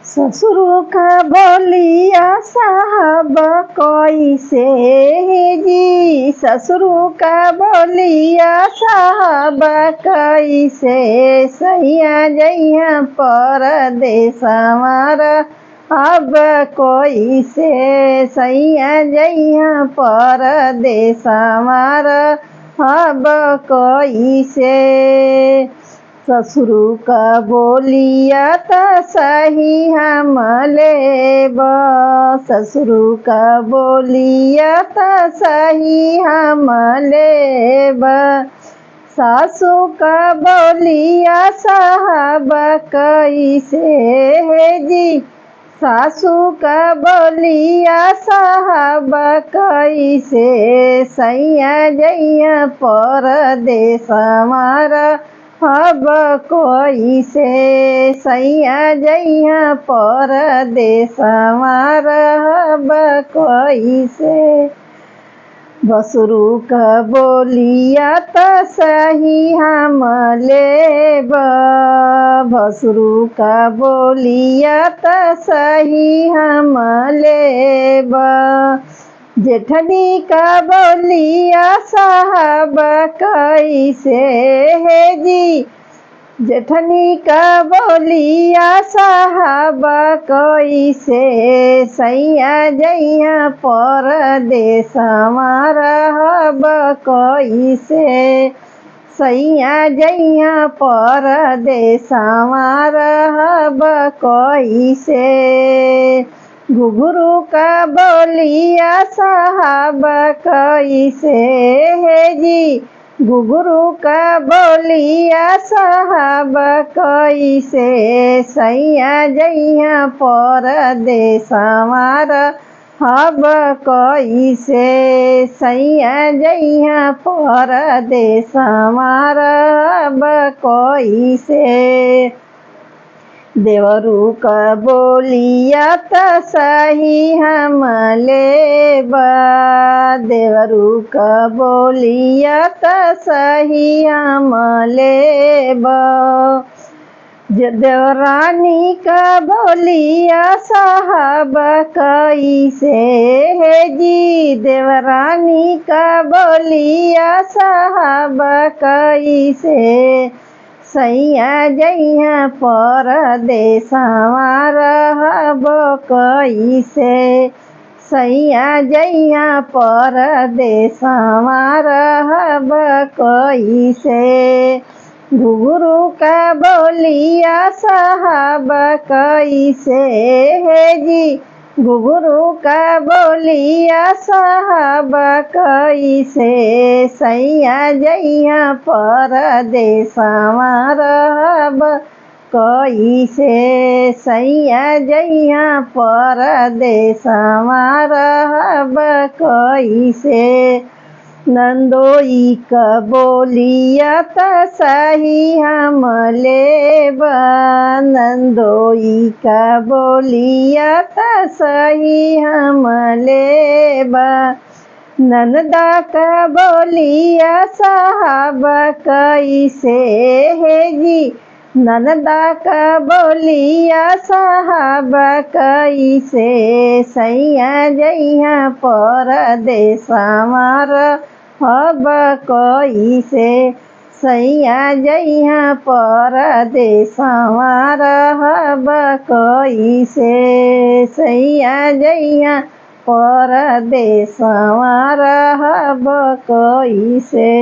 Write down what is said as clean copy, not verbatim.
ससुर का बोलिया साहब कैसे जी। ससुर का बोलिया साहब कैसे सैया जइया परदेस हमारा अब कोई से सैया जइया परदेस हमारा अब कोई से। ससुर का बोलिया त सही हम लेब। ससुर का बोलिया त सही हम लेब। सासू का बोलिया साहब कैसे जी। सासू का बोलिया साहब कैसे सैया जइया परदेस हमारा अब कोई से सैया जइया परदेस हमारा अब कोई से। बसुरू का बोलिया त सही हम लेब। बसुरू का बोलिया त सही हम लेब। जेठनी का बोलिया साहब कैसे जी। जेठनी का बोलिया साहब कैसे सैया जइया परदेस हमारा अब कैसे सैया जइया परदेस हमारा अब कैसे। घुघरू का बोलिया साहब कैसे जी। घुघरू का बोलिया साहब कैसे सैया जइया परदेस हमारा अब कैसे सैया जइया परदेस हमारा अब कैसे। देवरू का बोलिया त सही हम लेब। देवरू का बोलिया त सही हम लेब। देवरानी का बोलिया साहब कैसे जी। देवरानी का बोलिया साहब कैसे सैया जइया परदेस हमारा अब कैसे सैया जइया परदेस हमारा अब कैसे। घुघरू का बोलिया साहब कैसे जी। घुघरू का बोलिया साहब कैसे सैया जइया परदेस हमारा अब कैसे सैया जइया परदेस हमारा अब कैसे। नंदोई का बोलिया त सही हम लेब। नंदोई का बोलिया त सही हम लेब। ननदा का बोलिया साहब कैसे जी। ननदा का बोलिया साहब कैसे सैया जइया परदेस हमारा अब कैसे सैया जइया परदेस हमारा अब कैसे सैया जइया परदेस हमारा अब कैसे।